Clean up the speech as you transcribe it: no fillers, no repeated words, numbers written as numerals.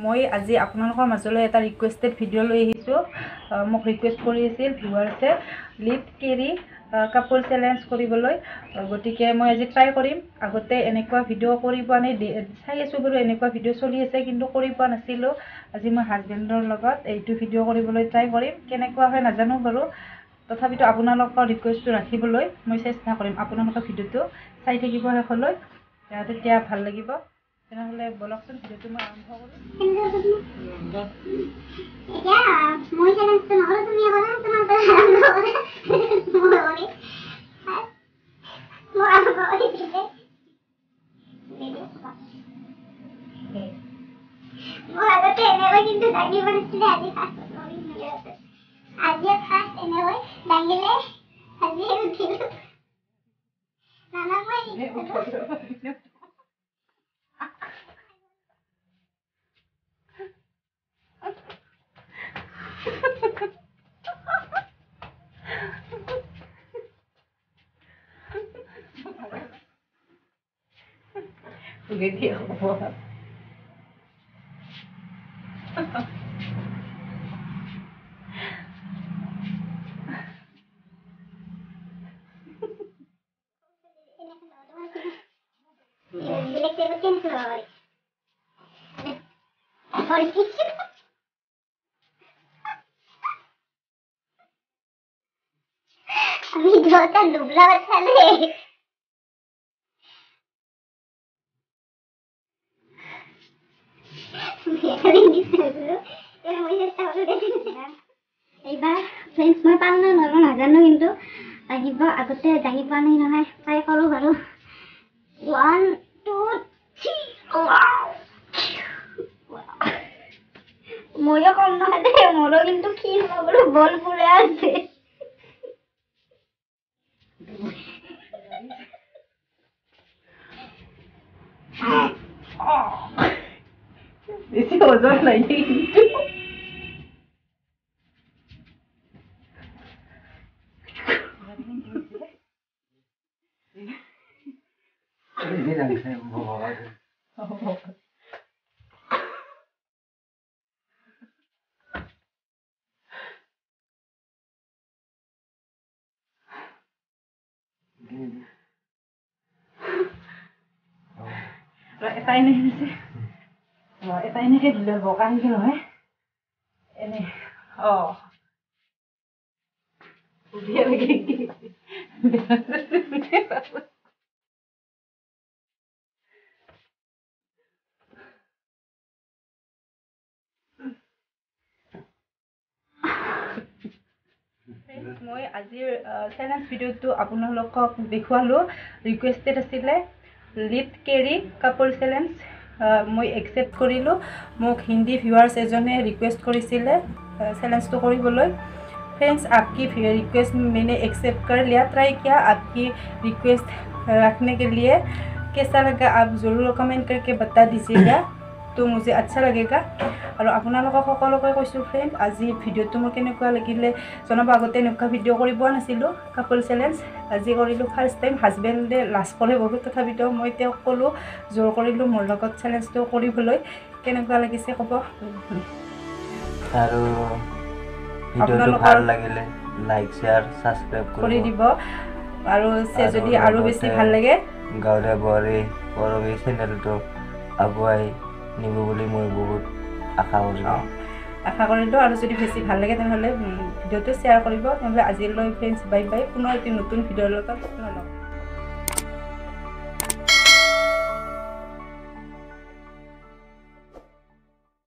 মই আজি আপোনালোকৰ মাজলৈ এটা ৰিকুৱেষ্টেড ভিডিঅ' লৈ আহিছোঁ। মোক ৰিকুৱেষ্ট কৰি আছিল ভিউৱাৰ্ছে লিপ কেৰি কাপোৰ চেলেঞ্জ কৰিবলৈ, গতিকে মই আজি ট্ৰাই কৰিম। আগতে এনেকুৱা ভিডিঅ' কৰি পোৱা নাই, চাই আছোঁ বাৰু এনেকুৱা ভিডিঅ' চলি আছে, কিন্তু কৰি পোৱা নাছিলোঁ। আজি মই হাজবেণ্ডৰ লগত এইটো ভিডিঅ' কৰিবলৈ ট্ৰাই কৰিম। কেনেকুৱা হয় নাজানো বাৰু, তথাপিতো আপোনালোকৰ ৰিকুৱেষ্টটো ৰাখিবলৈ মই চেষ্টা কৰিম। আপোনালোকৰ ভিডিঅ'টো চাই থাকিব শেষলৈ, তেতিয়া ভাল লাগিব। তেনেহ'লে বলকচোন ভিডিঅ'টো মই আৰম্ভ কৰোঁ। Videota dubla sale. এইবাৰ ফ্ৰেন্ডছ মই পাম না নোৱাৰো নাজানো, কিন্তু আহিব আগতে জানি পোৱা নাই নহয়। ট্ৰাই কৰোঁ বাৰু। 1 2 3 ময়ো কম নহয় দে, মোৰো কিন্তু ক্ষীণ হ'বলৈ বল পুৰা আছে। বেছি ওজন লাগে কিন্তু এটাই নেকি এটাই নেকি দিলে বকা নেকি নহয় এনে উঠিয়ে লাগে মই আজিৰ চেলেঞ্জ ভিডিঅ'টো আপোনালোকক দেখুৱালোঁ। ৰিকুৱেষ্টেড আছিলে লিপ কেৰি কাপোৰ চেলেঞ্জ, মই একচেপ্ট কৰিলোঁ। মোক হিন্দী ভিউৱাৰ্ছ এজনে ৰিকুৱেষ্ট কৰিছিলে চেলেঞ্জটো কৰিবলৈ। फ्रेंड्स आपकी रिक्वेस्ट मैंने एक्सेप्ट कर लिया। ट्राई किया। आपकी रिक्वेस्ट रखने के लिए कैसा लगा आप ज़रूर कमेंट करके बता दीजिएगा, तो मुझे अच्छा लगेगा। और আপোনালোকক সকলোকে কৈছোঁ ফ্ৰেণ্ড, আজি ভিডিঅ'টো মোৰ কেনেকুৱা লাগিলে জনাব। আগতে এনেকুৱা ভিডিঅ' কৰি পোৱা নাছিলোঁ কাপোৰ চেলেঞ্জ, আজি কৰিলোঁ ফাৰ্ষ্ট টাইম। হাজবেণ্ডে লাজ কৰে বহুত, তথাপিতো মই তেওঁক ক'লোঁ, জোৰ কৰিলোঁ মোৰ লগত চেলেঞ্জটো কৰিবলৈ। কেনেকুৱা লাগিছে ক'ব। আৰু ভিডিঅ'টো ভাল লাগিলে লাইক শেয়াৰ সাবস্ক্ৰাইব কৰি দিব। আৰু যদি আৰু বেছি ভাল লাগে গাঁৱলীয়া বোৱাৰী পৰৱী চেনেলটো আগুৱাই নিব বুলি মই বহুত আশা কৰিলোঁ। আৰু যদি বেছি ভাল লাগে তেনেহ'লে ভিডিঅ'টো শ্বেয়াৰ কৰিব। তেনেহ'লে আজিলৈ ফ্ৰেণ্ডছ বাই বাই। পুনৰ এটি নতুন ভিডিঅ'ৰ লগত